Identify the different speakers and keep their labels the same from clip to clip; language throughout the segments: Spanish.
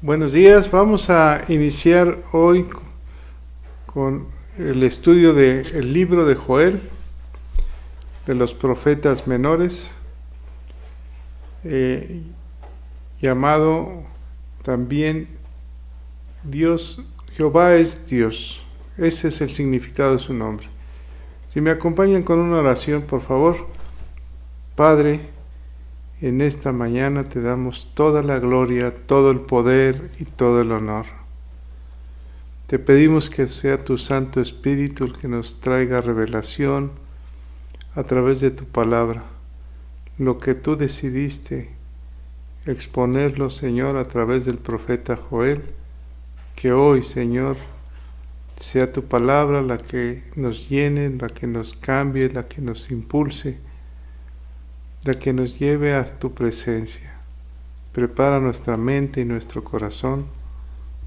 Speaker 1: Buenos días, vamos a iniciar hoy con el estudio del libro de Joel, de los profetas menores, llamado también Jehová es Dios. Ese es el significado de su nombre. Si me acompañan con una oración, por favor. Padre, en esta mañana te damos toda la gloria, todo el poder y todo el honor. Te pedimos que sea tu Santo Espíritu el que nos traiga revelación a través de tu palabra. Lo que tú decidiste exponerlo, Señor, a través del profeta Joel, que hoy, Señor, sea tu palabra la que nos llene, la que nos cambie, la que nos impulse, la que nos lleve a tu presencia. Prepara nuestra mente y nuestro corazón.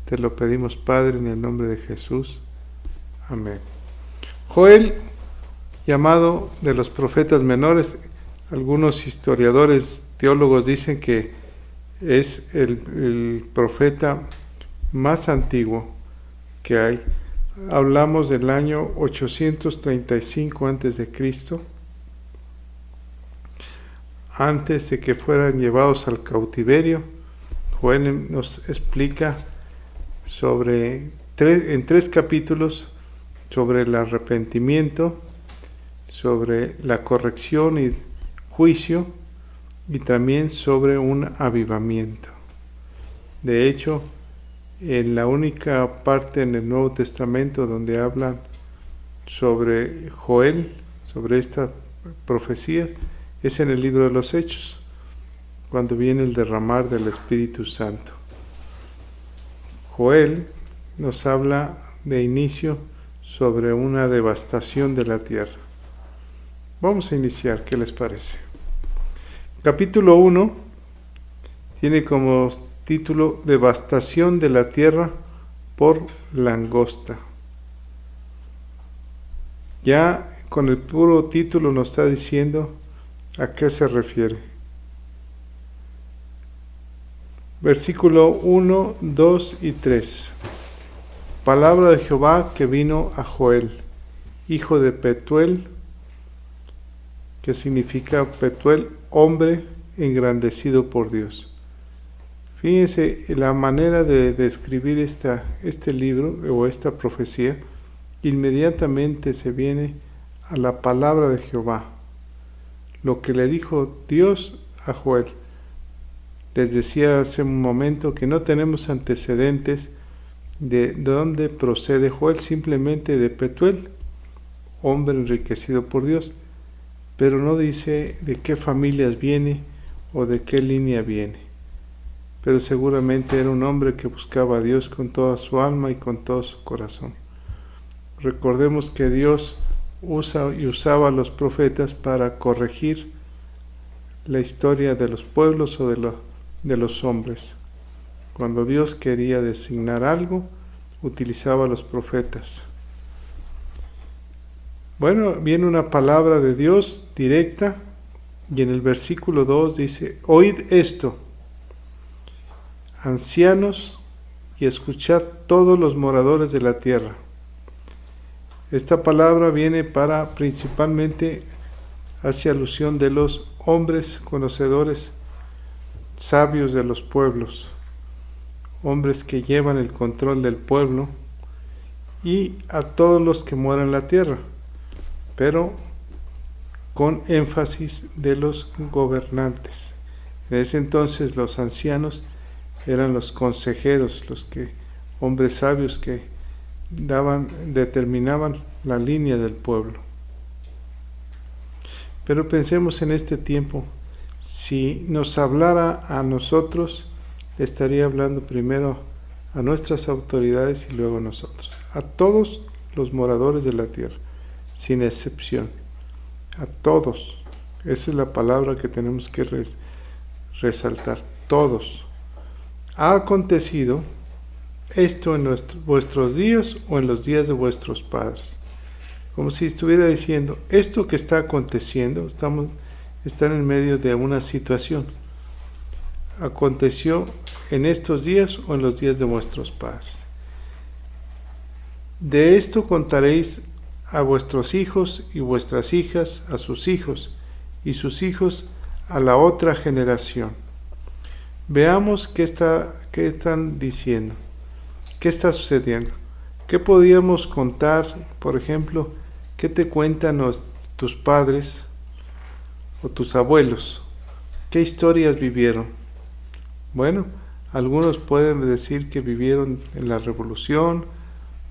Speaker 1: Te lo pedimos, Padre, en el nombre de Jesús. Amén. Joel, llamado de los profetas menores, algunos historiadores, teólogos dicen que es el profeta más antiguo que hay. Hablamos del año 835 a.C., antes de que fueran llevados al cautiverio. Joel nos explica en tres capítulos sobre el arrepentimiento, sobre la corrección y juicio, y también sobre un avivamiento. De hecho, en la única parte en el Nuevo Testamento donde hablan sobre Joel, sobre esta profecía, es en el libro de los Hechos, cuando viene el derramar del Espíritu Santo. Joel nos habla de inicio sobre una devastación de la tierra. Vamos a iniciar, ¿qué les parece? Capítulo 1 tiene como título Devastación de la tierra por langosta. Ya con el puro título nos está diciendo a qué se refiere. Versículo 1, 2 y 3. Palabra de Jehová que vino a Joel, hijo de Petuel, que significa Petuel, hombre engrandecido por Dios. Fíjense la manera de describir este libro o esta profecía. Inmediatamente se viene a la palabra de Jehová, lo que le dijo Dios a Joel. Les decía hace un momento que no tenemos antecedentes de dónde procede Joel, simplemente de Petuel, hombre enriquecido por Dios, pero no dice de qué familias viene o de qué línea viene. Pero seguramente era un hombre que buscaba a Dios con toda su alma y con todo su corazón. Recordemos que Dios usaba a los profetas para corregir la historia de los pueblos o de los hombres. Cuando Dios quería designar algo, utilizaba a los profetas. Bueno, viene una palabra de Dios directa, y en el versículo 2 dice: oíd esto, ancianos, y escuchad todos los moradores de la tierra. Esta palabra viene principalmente hacia alusión de los hombres conocedores, sabios de los pueblos, hombres que llevan el control del pueblo, y a todos los que moran en la tierra, pero con énfasis de los gobernantes. En ese entonces los ancianos eran los consejeros, hombres sabios que determinaban la línea del pueblo. Pero pensemos en este tiempo, si nos hablara a nosotros, estaría hablando primero a nuestras autoridades y luego a nosotros, a todos los moradores de la tierra, sin excepción, a todos. Esa es la palabra que tenemos que resaltar, todos. ¿Ha acontecido esto en vuestros días o en los días de vuestros padres? Como si estuviera diciendo, esto que está aconteciendo, están en medio de una situación. Aconteció en estos días o en los días de vuestros padres. De esto contaréis a vuestros hijos y vuestras hijas, a sus hijos, y sus hijos a la otra generación. Veamos qué están diciendo, qué está sucediendo. ¿Qué podíamos contar, por ejemplo, qué te cuentan tus padres o tus abuelos? ¿Qué historias vivieron? Bueno, algunos pueden decir que vivieron en la revolución,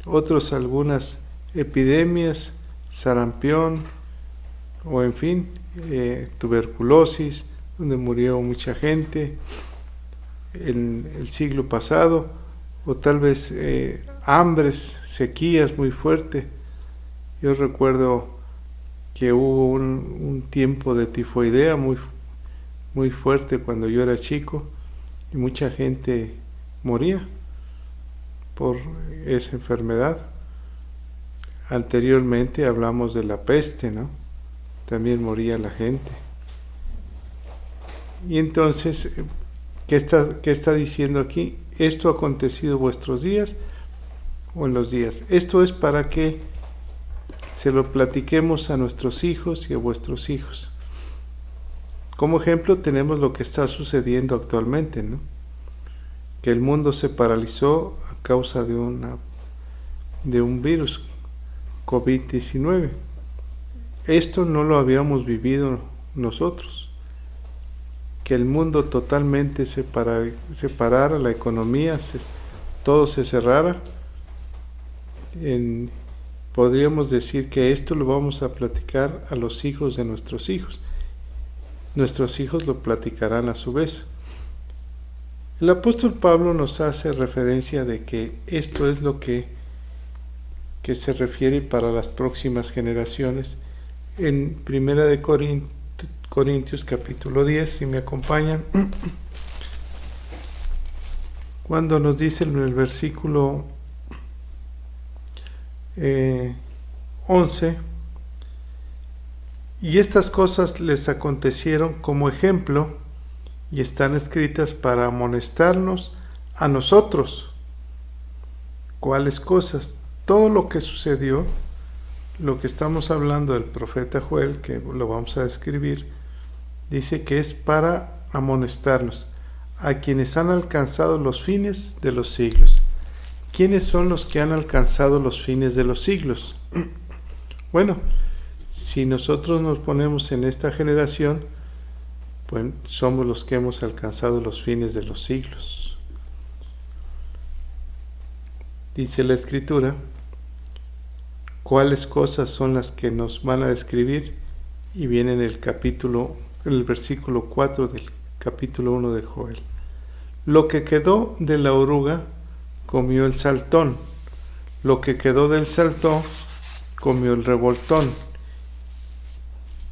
Speaker 1: otros algunas epidemias, sarampión, o en fin, tuberculosis, donde murió mucha gente en el siglo pasado, o tal vez hambres, sequías muy fuertes. Yo recuerdo que hubo un tiempo de tifoidea muy fuerte cuando yo era chico, y mucha gente moría por esa enfermedad. Anteriormente hablamos de la peste, ¿no? También moría la gente. Y entonces, ¿qué está diciendo aquí? Esto ha acontecido en vuestros días o en los días. Esto es para que se lo platiquemos a nuestros hijos y a vuestros hijos. Como ejemplo tenemos lo que está sucediendo actualmente, ¿no? Que el mundo se paralizó a causa de un virus, COVID-19. Esto no lo habíamos vivido nosotros. Que el mundo totalmente se parara, la economía, todo se cerrara. Podríamos decir que esto lo vamos a platicar a los hijos de nuestros hijos. Nuestros hijos lo platicarán a su vez. El apóstol Pablo nos hace referencia de que esto es lo que se refiere para las próximas generaciones en 1 de Corintios capítulo 10, si me acompañan, cuando nos dice en el versículo 11: y estas cosas les acontecieron como ejemplo y están escritas para amonestarnos a nosotros. ¿Cuáles cosas? Todo lo que sucedió, lo que estamos hablando del profeta Joel, que lo vamos a describir, dice que es para amonestarnos a quienes han alcanzado los fines de los siglos. ¿Quiénes son los que han alcanzado los fines de los siglos? Bueno, si nosotros nos ponemos en esta generación, pues somos los que hemos alcanzado los fines de los siglos. Dice la Escritura, ¿cuáles cosas son las que nos van a describir? Y viene en el versículo 4 del capítulo 1 de Joel. Lo que quedó de la oruga comió el saltón, lo que quedó del saltón comió el revoltón,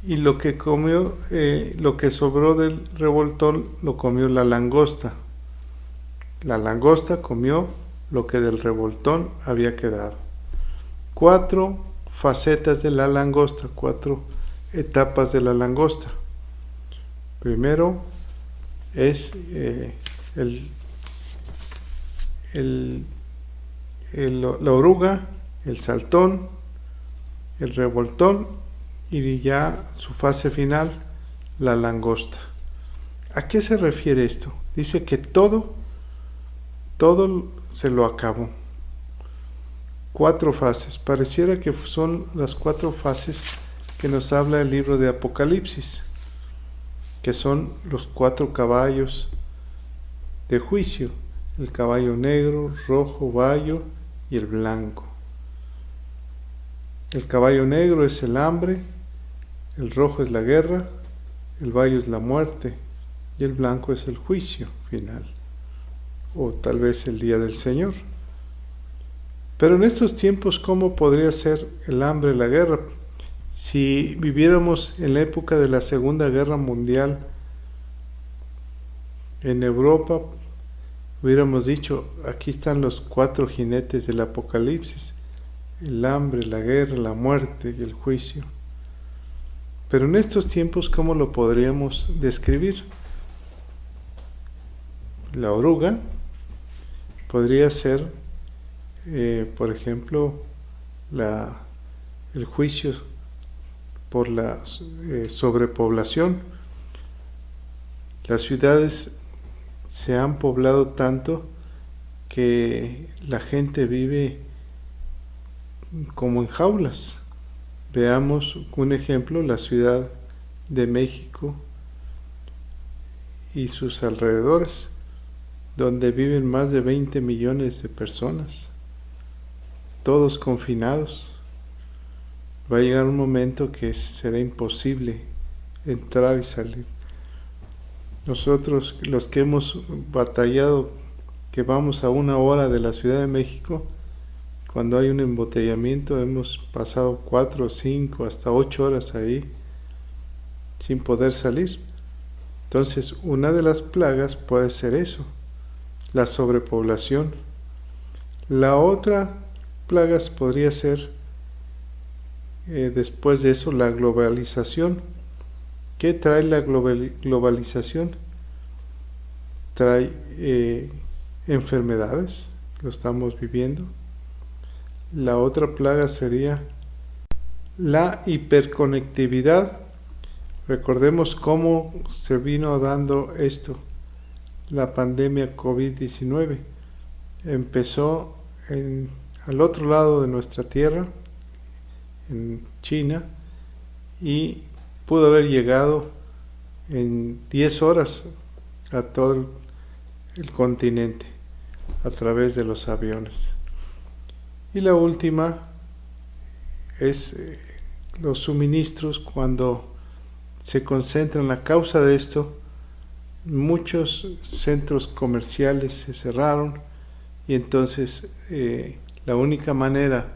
Speaker 1: y lo que sobró del revoltón lo comió la langosta. La langosta comió lo que del revoltón había quedado. 4 facetas de la langosta, 4 etapas de la langosta. Primero es la oruga, el saltón, el revoltón y ya su fase final, la langosta. ¿A qué se refiere esto? Dice que todo se lo acabó. 4 fases. Pareciera que son las 4 fases que nos habla el libro de Apocalipsis, que son los 4 caballos de juicio: el caballo negro, rojo, bayo y el blanco. El caballo negro es el hambre, el rojo es la guerra, el bayo es la muerte y el blanco es el juicio final, o tal vez el día del Señor. Pero en estos tiempos, ¿cómo podría ser el hambre, la guerra? Si viviéramos en la época de la Segunda Guerra Mundial en Europa, hubiéramos dicho, aquí están los 4 jinetes del Apocalipsis: el hambre, la guerra, la muerte y el juicio. Pero en estos tiempos, ¿cómo lo podríamos describir? la oruga podría ser, por ejemplo, el juicio por la sobrepoblación. Las ciudades se han poblado tanto que la gente vive como en jaulas. Veamos un ejemplo, la Ciudad de México y sus alrededores, donde viven más de 20 millones de personas, todos confinados. Va a llegar un momento que será imposible entrar y salir. Nosotros, los que hemos batallado, que vamos a 1 hora de la Ciudad de México, cuando hay un embotellamiento hemos pasado 4, 5, hasta 8 horas ahí sin poder salir. Entonces, una de las plagas puede ser eso, la sobrepoblación. La otra plaga podría ser, después de eso, la globalización. ¿Qué trae la globalización? Trae enfermedades, lo estamos viviendo. La otra plaga sería la hiperconectividad. Recordemos cómo se vino dando esto, la pandemia COVID-19. Empezó al otro lado de nuestra tierra, en China, y pudo haber llegado en 10 horas a todo el continente a través de los aviones. Y la última es los suministros. Cuando se concentran, la causa de esto, muchos centros comerciales se cerraron y entonces la única manera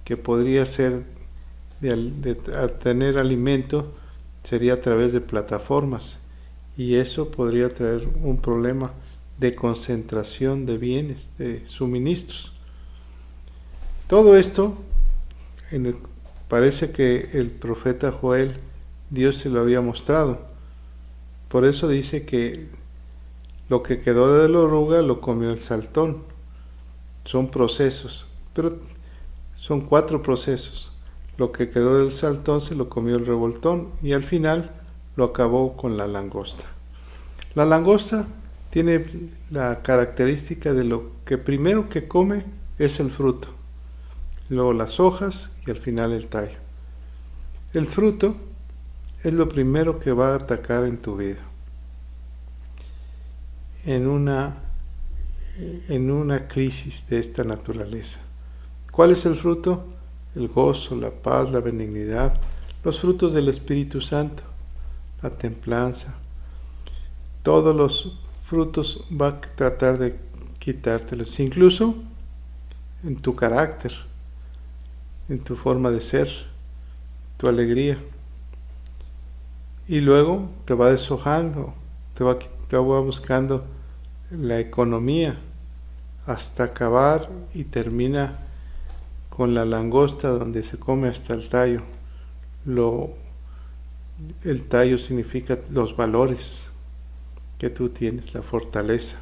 Speaker 1: que podría ser de tener alimento sería a través de plataformas, y eso podría traer un problema de concentración de bienes, de suministros. Todo esto parece que el profeta Joel, Dios se lo había mostrado. Por eso dice que lo que quedó de la oruga lo comió el saltón. Son procesos, pero son 4 procesos. Lo que quedó del saltón se lo comió el revoltón y al final lo acabó con la langosta. La langosta tiene la característica de lo que primero que come es el fruto, luego las hojas y al final el tallo. El fruto es lo primero que va a atacar en tu vida. En una crisis de esta naturaleza. ¿Cuál es el fruto? El gozo, la paz, la benignidad, los frutos del Espíritu Santo, la templanza. Todos los frutos va a tratar de quitártelos, incluso en tu carácter, en tu forma de ser, tu alegría. Y luego te va deshojando, te va buscando la economía hasta acabar y termina con la langosta, donde se come hasta el tallo. El tallo significa los valores que tú tienes, la fortaleza.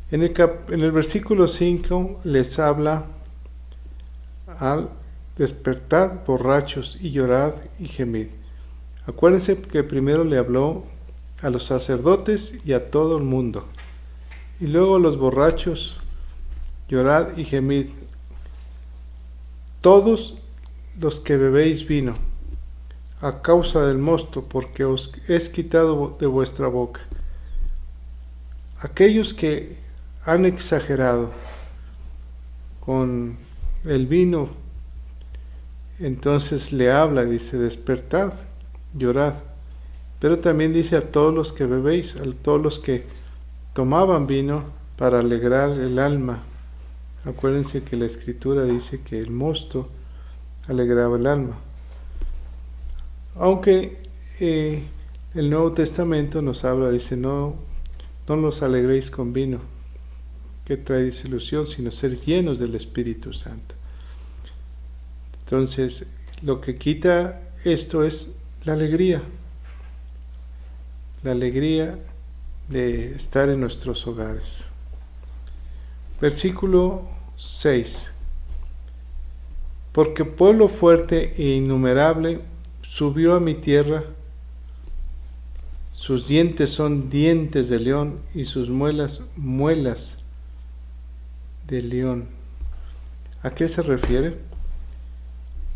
Speaker 1: En el versículo 5 les habla al despertad borrachos y llorad y gemid. Acuérdense que primero le habló a los sacerdotes y a todo el mundo, y luego a los borrachos, llorad y gemid, todos los que bebéis vino, a causa del mosto, porque os es quitado de vuestra boca. Aquellos que han exagerado con el vino, entonces le habla, dice, despertad, llorad. Pero también dice a todos los que bebéis, a todos los que tomaban vino para alegrar el alma. Acuérdense que la Escritura dice que el mosto alegraba el alma. Aunque el Nuevo Testamento nos habla, dice, no los alegréis con vino, que trae desilusión, sino ser llenos del Espíritu Santo. Entonces, lo que quita esto es la alegría. La alegría de estar en nuestros hogares. Versículo 6. Porque pueblo fuerte e innumerable subió a mi tierra, sus dientes son dientes de león y sus muelas, muelas de león. ¿A qué se refiere?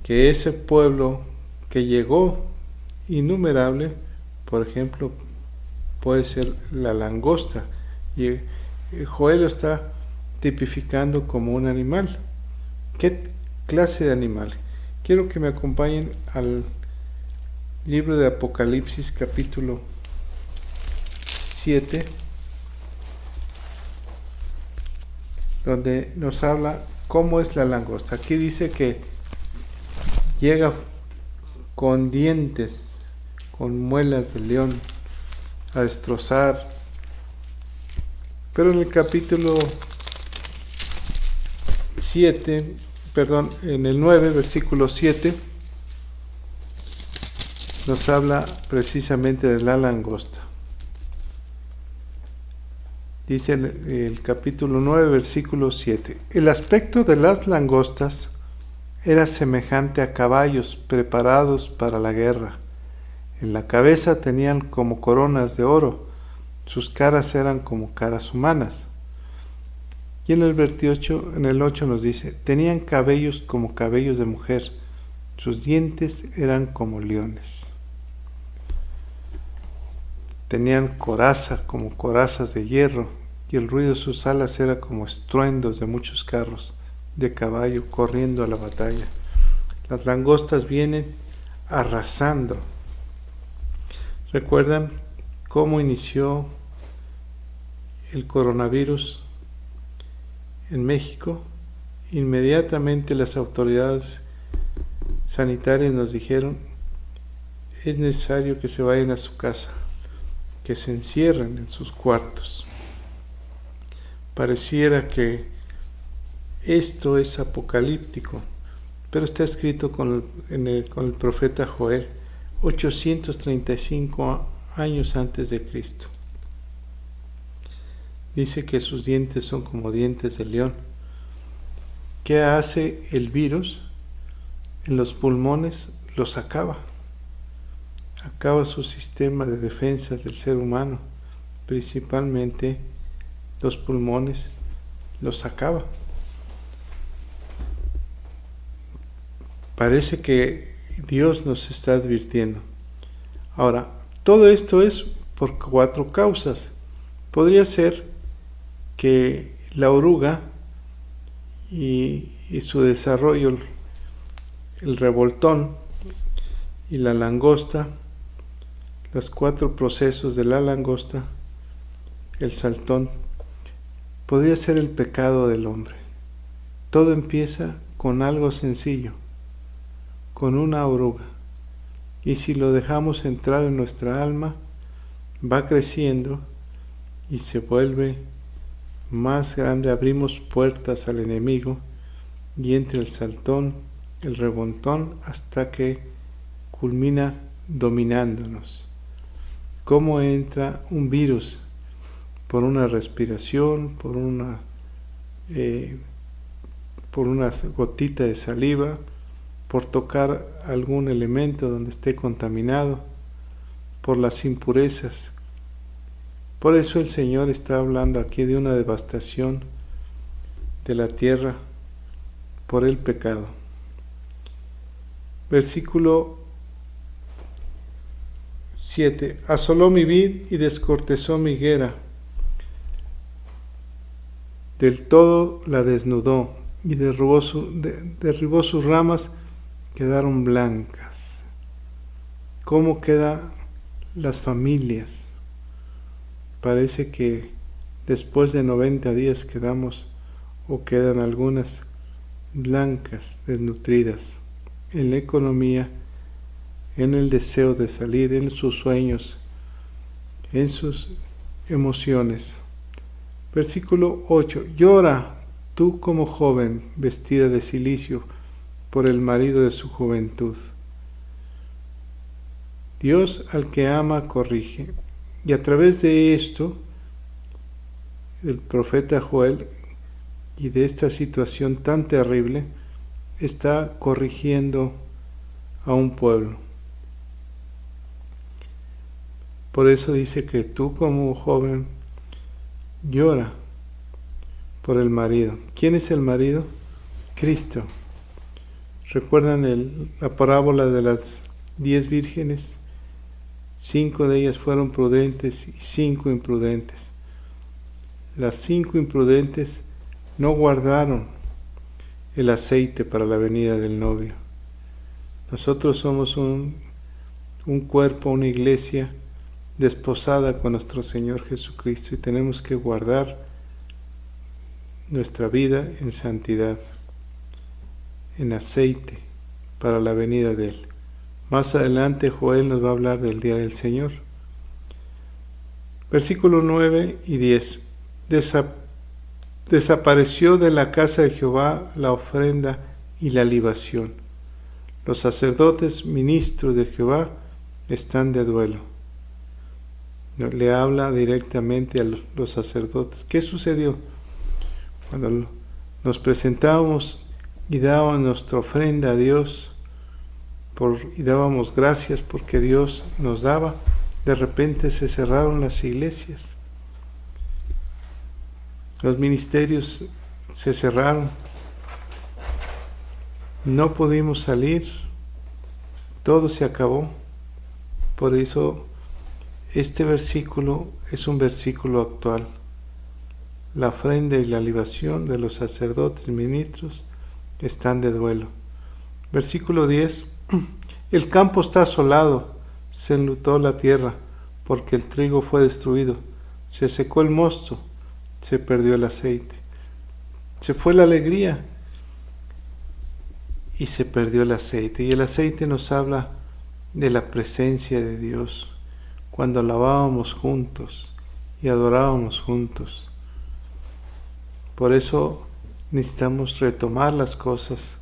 Speaker 1: Que ese pueblo que llegó innumerable, por ejemplo, puede ser la langosta, y Joel lo está tipificando como un animal. ¿Qué clase de animal? Quiero que me acompañen al libro de Apocalipsis, capítulo 7, donde nos habla cómo es la langosta. Aquí dice que llega con dientes, con muelas de león, a destrozar. Pero en el capítulo 7, en el 9, versículo 7, nos habla precisamente de la langosta. Dice el capítulo 9, versículo 7. El aspecto de las langostas era semejante a caballos preparados para la guerra. En la cabeza tenían como coronas de oro, sus caras eran como caras humanas. Y en el 8 nos dice, tenían cabellos como cabellos de mujer, sus dientes eran como leones. Tenían coraza como corazas de hierro, y el ruido de sus alas era como estruendos de muchos carros de caballo corriendo a la batalla. Las langostas vienen arrasando. ¿Recuerdan cómo inició el coronavirus en México? Inmediatamente las autoridades sanitarias nos dijeron, es necesario que se vayan a su casa, que se encierren en sus cuartos. Pareciera que esto es apocalíptico, pero está escrito con el profeta Joel 835 años antes de Cristo. Dice que sus dientes son como dientes de león. ¿Qué hace el virus? En los pulmones los acaba. Acaba su sistema de defensa del ser humano, principalmente los pulmones los acaba. Parece que Dios nos está advirtiendo. Ahora, todo esto es por 4 causas. Podría ser que la oruga y su desarrollo, el revoltón y la langosta, los 4 procesos de la langosta, el saltón, podría ser el pecado del hombre. Todo empieza con algo sencillo, con una oruga, y si lo dejamos entrar en nuestra alma, va creciendo y se vuelve más grande, abrimos puertas al enemigo, y entra el saltón, el revoltón, hasta que culmina dominándonos. ¿Cómo entra un virus? Por una respiración, por una gotita de saliva, por tocar algún elemento donde esté contaminado, por las impurezas. Por eso el Señor está hablando aquí de una devastación de la tierra por el pecado. Versículo 7. Asoló mi vid y descortezó mi higuera. Del todo la desnudó y derribó sus ramas, quedaron blancas. ¿Cómo quedan las familias? Parece que después de 90 días quedan algunas blancas, desnutridas, en la economía, en el deseo de salir, en sus sueños, en sus emociones. Versículo 8. Llora tú como joven vestida de cilicio por el marido de su juventud. Dios al que ama corrige Y a través de esto, el profeta Joel, y de esta situación tan terrible, está corrigiendo a un pueblo. Por eso dice que tú como joven llora por el marido. ¿Quién es el marido? Cristo. ¿Recuerdan la parábola de las 10 vírgenes? 5 de ellas fueron prudentes y 5 imprudentes. Las 5 imprudentes no guardaron el aceite para la venida del novio. Nosotros somos un cuerpo, una iglesia desposada con nuestro Señor Jesucristo y tenemos que guardar nuestra vida en santidad, en aceite para la venida de Él. Más adelante Joel nos va a hablar del día del Señor. Versículos 9 y 10. Desapareció de la casa de Jehová la ofrenda y la libación. Los sacerdotes ministros de Jehová están de duelo. Le habla directamente a los sacerdotes. ¿Qué sucedió? Cuando nos presentábamos y dábamos nuestra ofrenda a Dios y dábamos gracias porque Dios nos daba, de repente se cerraron las iglesias. Los ministerios se cerraron. No pudimos salir. Todo se acabó. Por eso este versículo es un versículo actual. La ofrenda y la libación de los sacerdotes y ministros están de duelo. Versículo 10. El campo está asolado, se enlutó la tierra, porque el trigo fue destruido. Se secó el mosto, se perdió el aceite. Se fue la alegría y se perdió el aceite. Y el aceite nos habla de la presencia de Dios, cuando alabábamos juntos y adorábamos juntos. Por eso necesitamos retomar las cosas.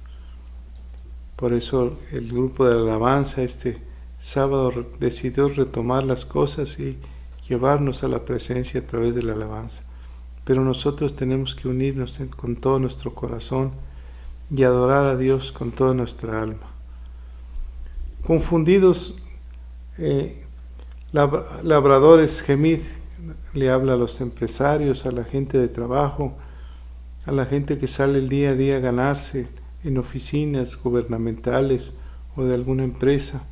Speaker 1: Por eso el grupo de alabanza este sábado decidió retomar las cosas y llevarnos a la presencia a través de la alabanza. Pero nosotros tenemos que unirnos con todo nuestro corazón y adorar a Dios con toda nuestra alma. Confundidos, labradores, gemid, le habla a los empresarios, a la gente de trabajo, a la gente que sale el día a día a ganarse en oficinas gubernamentales o de alguna empresa.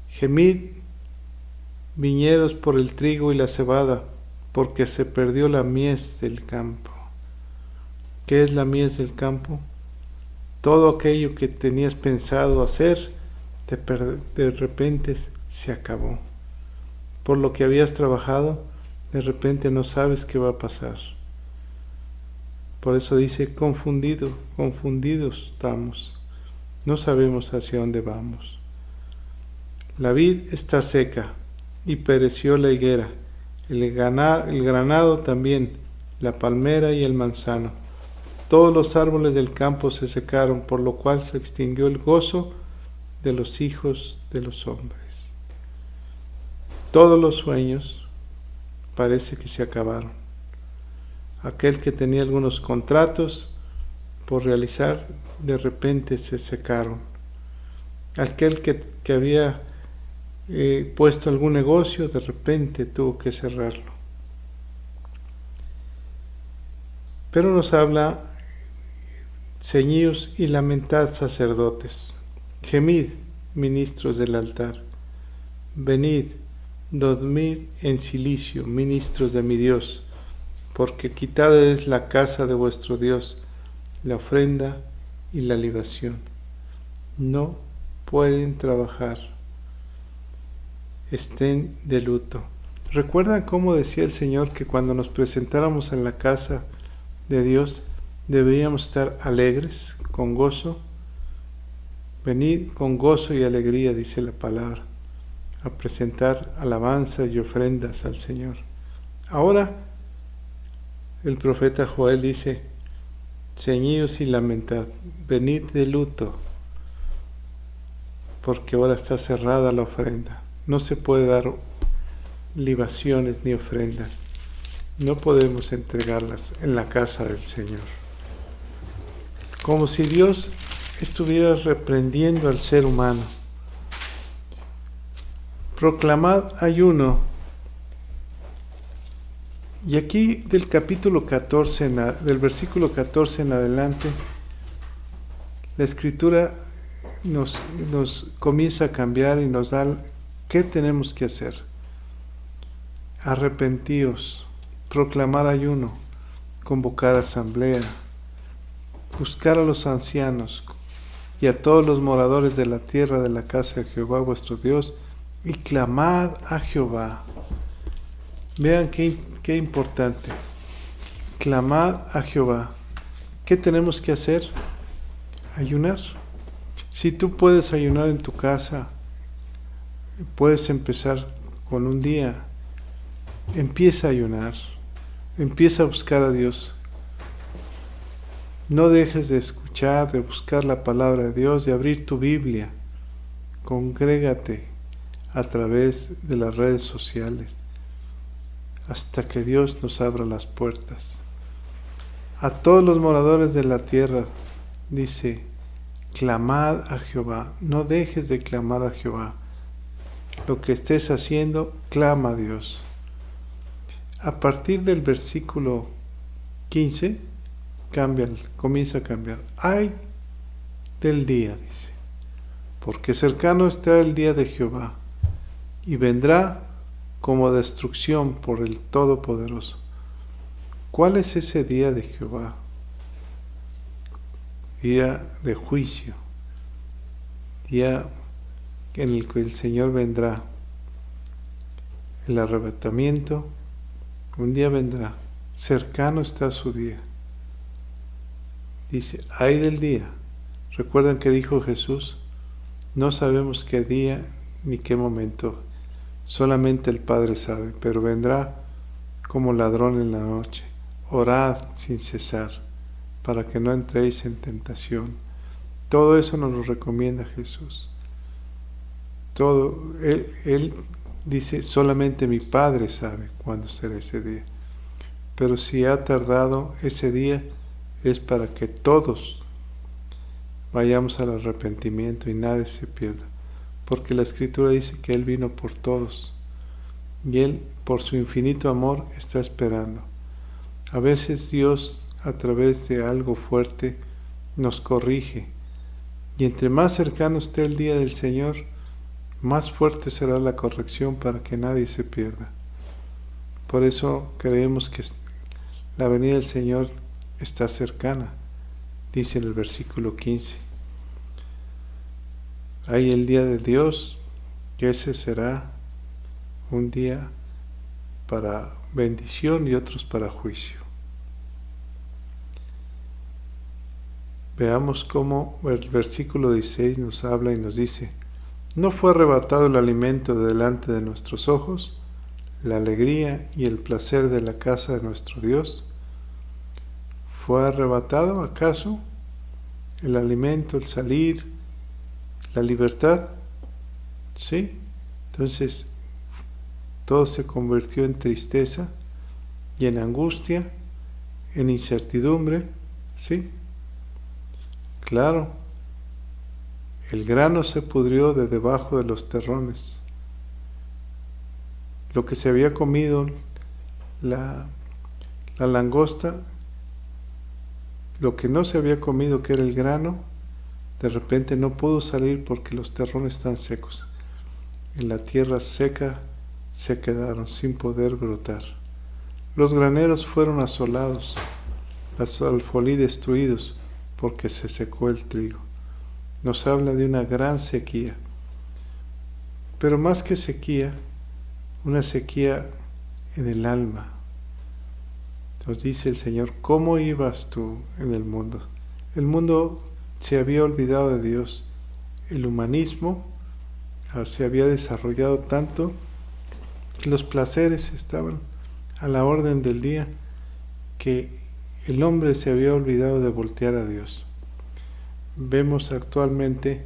Speaker 1: Gemid, viñedos por el trigo y la cebada, porque se perdió la mies del campo. ¿Qué es la mies del campo? Todo aquello que tenías pensado hacer, de repente se acabó. Por lo que habías trabajado, de repente no sabes qué va a pasar. Por eso dice, confundidos estamos, no sabemos hacia dónde vamos. La vid está seca y pereció la higuera, el granado también, la palmera y el manzano. Todos los árboles del campo se secaron, por lo cual se extinguió el gozo de los hijos de los hombres. Todos los sueños parece que se acabaron. Aquel que tenía algunos contratos por realizar, de repente se secaron. Aquel que había puesto algún negocio, de repente tuvo que cerrarlo. Pero nos habla, ceñíos y lamentad sacerdotes, gemid ministros del altar, venid, dormid en silicio, ministros de mi Dios, porque quitada es la casa de vuestro Dios, la ofrenda y la libación. No pueden trabajar, estén de luto. ¿Recuerdan cómo decía el Señor que cuando nos presentáramos en la casa de Dios deberíamos estar alegres, con gozo? Venid con gozo y alegría, dice la palabra, a presentar alabanzas y ofrendas al Señor. Ahora el profeta Joel dice, ceñíos y lamentad, venid de luto, porque ahora está cerrada la ofrenda. No se puede dar libaciones ni ofrendas. No podemos entregarlas en la casa del Señor. Como si Dios estuviera reprendiendo al ser humano. Proclamad ayuno. Y aquí del capítulo 14, del versículo 14 en adelante, la Escritura nos comienza a cambiar y nos da qué tenemos que hacer. Arrepentíos, proclamar ayuno, convocar asamblea, buscar a los ancianos y a todos los moradores de la tierra de la casa de Jehová vuestro Dios, y clamad a Jehová. Vean qué importante. Clamad a Jehová. ¿Qué tenemos que hacer? Ayunar. Si tú puedes ayunar en tu casa, puedes empezar con un día. Empieza a ayunar. Empieza a buscar a Dios. No dejes de escuchar, de buscar la palabra de Dios, de abrir tu Biblia. Congrégate a través de las redes sociales hasta que Dios nos abra las puertas. A todos los moradores de la tierra, dice, clamad a Jehová. No dejes de clamar a Jehová. Lo que estés haciendo, clama a Dios. A partir del versículo 15, comienza a cambiar. Ay del día, dice, porque cercano está el día de Jehová, y vendrá como destrucción por el Todopoderoso. ¿Cuál es ese día de Jehová? Día de juicio, día en el que el Señor vendrá. El arrebatamiento, un día vendrá, cercano está su día. Dice, ay del día. ¿Recuerdan que dijo Jesús? No sabemos qué día ni qué momento, solamente el Padre sabe, pero vendrá como ladrón en la noche. Orad sin cesar, para que no entréis en tentación. Todo eso nos lo recomienda Jesús. Todo, Él dice, solamente mi Padre sabe cuándo será ese día. Pero si ha tardado ese día, es para que todos vayamos al arrepentimiento y nadie se pierda. Porque la Escritura dice que Él vino por todos. Y Él, por su infinito amor, está esperando. A veces Dios, a través de algo fuerte, nos corrige. Y entre más cercano esté el día del Señor, más fuerte será la corrección para que nadie se pierda. Por eso creemos que la venida del Señor está cercana, dice en el versículo 15. Hay el día de Dios, que ese será un día para bendición y otros para juicio. Veamos cómo el versículo 16 nos habla y nos dice, ¿no fue arrebatado el alimento de delante de nuestros ojos, la alegría y el placer de la casa de nuestro Dios? ¿Fue arrebatado acaso el alimento, el salir, la libertad? Sí. Entonces todo se convirtió en tristeza y en angustia, en incertidumbre. Sí. Claro. El grano se pudrió de debajo de los terrones. Lo que se había comido, la langosta, lo que no se había comido, que era el grano, de repente no pudo salir porque los terrones están secos. En la tierra seca se quedaron sin poder brotar. Los graneros fueron asolados, las alfolí destruidos, porque se secó el trigo. Nos habla de una gran sequía. Pero más que sequía, una sequía en el alma. Nos dice el Señor, ¿cómo ibas tú en el mundo? El mundo se había olvidado de Dios. El humanismo se había desarrollado tanto, los placeres estaban a la orden del día, que el hombre se había olvidado de voltear a Dios. Vemos actualmente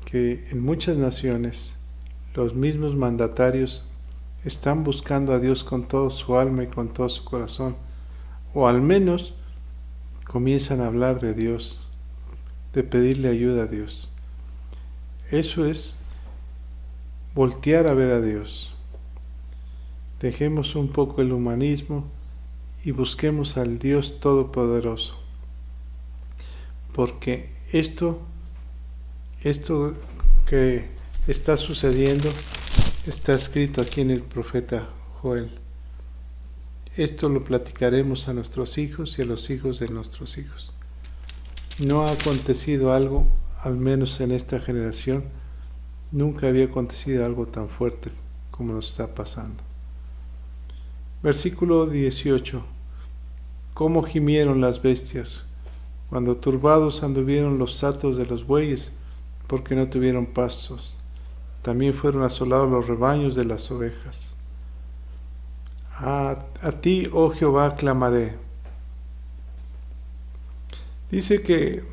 Speaker 1: que en muchas naciones los mismos mandatarios están buscando a Dios con toda su alma y con todo su corazón, o al menos comienzan a hablar de Dios, de pedirle ayuda a Dios. Eso es voltear a ver a Dios. Dejemos un poco el humanismo y busquemos al Dios Todopoderoso, porque esto que está sucediendo está escrito aquí en el profeta Joel. Esto lo platicaremos a nuestros hijos y a los hijos de nuestros hijos. No ha acontecido algo, al menos en esta generación, nunca había acontecido algo tan fuerte como nos está pasando. Versículo 18. Cómo gimieron las bestias, cuando turbados anduvieron los hatos de los bueyes, porque no tuvieron pastos. También fueron asolados los rebaños de las ovejas. A ti, oh Jehová, clamaré. Dice que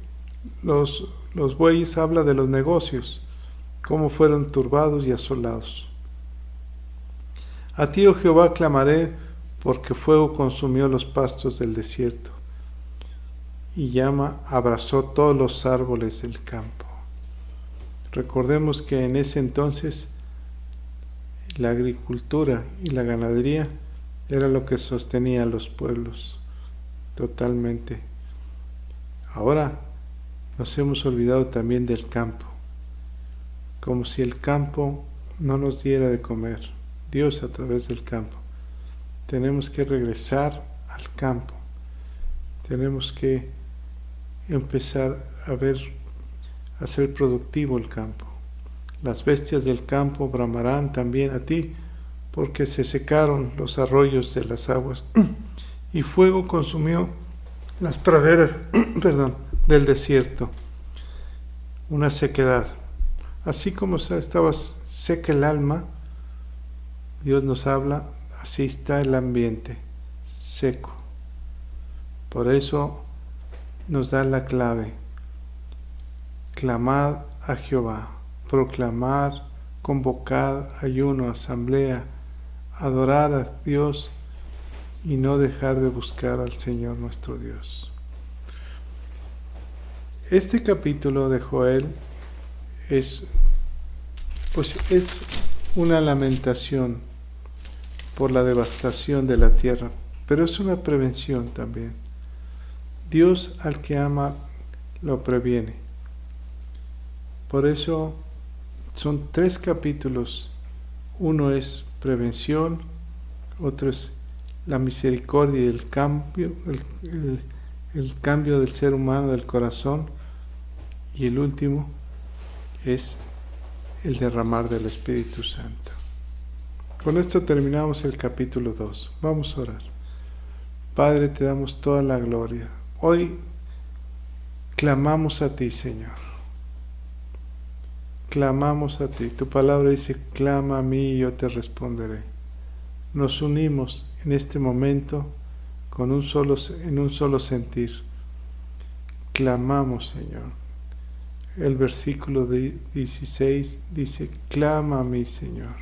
Speaker 1: los bueyes habla de los negocios, cómo fueron turbados y asolados. A ti, oh Jehová, clamaré, porque fuego consumió los pastos del desierto, y llama abrazó todos los árboles del campo. Recordemos que en ese entonces la agricultura y la ganadería era lo que sostenía a los pueblos totalmente. Ahora nos hemos olvidado también del campo, como si el campo no nos diera de comer, Dios a través del campo. Tenemos que regresar al campo, tenemos que empezar a ser productivo el campo. Las bestias del campo bramarán también a ti, porque se secaron los arroyos de las aguas, y fuego consumió las praderas del desierto. Una sequedad. Así como estaba seca el alma, Dios nos habla, así está el ambiente, seco. Por eso nos da la clave. Clamad a Jehová, proclamar, convocad, ayuno, asamblea, adorar a Dios y no dejar de buscar al Señor nuestro Dios. Este capítulo de Joel es una lamentación por la devastación de la tierra, pero es una prevención también. Dios al que ama lo previene. Por eso son 3 capítulos. Uno es prevención, otro es la misericordia y el cambio, el cambio del ser humano, del corazón, y el último es el derramar del Espíritu Santo. Con esto terminamos el capítulo 2. Vamos a orar. Padre, te damos toda la gloria. Hoy clamamos a ti, Señor. Clamamos a ti. Tu palabra dice, clama a mí y yo te responderé. Nos unimos en este momento en un solo sentir. Clamamos, Señor. El versículo 16 dice, clama a mí, Señor.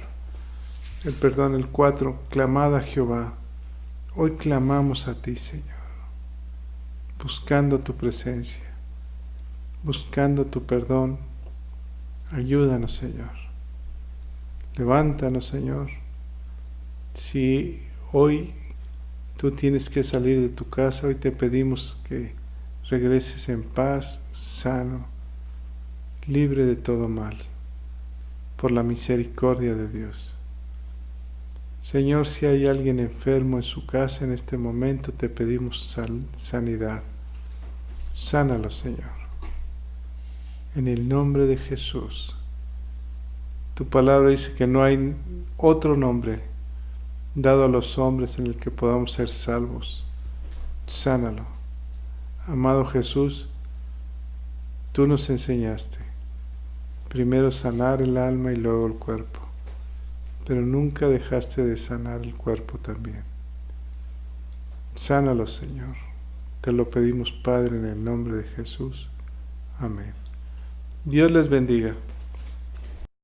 Speaker 1: El 4, clamad a Jehová. Hoy clamamos a ti, Señor, buscando tu presencia, buscando tu perdón. Ayúdanos, Señor. Levántanos, Señor. Si hoy tú tienes que salir de tu casa, hoy te pedimos que regreses en paz, sano, libre de todo mal, por la misericordia de Dios. Señor, si hay alguien enfermo en su casa en este momento, te pedimos sanidad. Sánalo, Señor. En el nombre de Jesús. Tu palabra dice que no hay otro nombre dado a los hombres en el que podamos ser salvos. Sánalo. Amado Jesús, tú nos enseñaste primero sanar el alma y luego el cuerpo, pero nunca dejaste de sanar el cuerpo también. Sánalo, Señor. Te lo pedimos, Padre, en el nombre de Jesús. Amén. Dios les bendiga.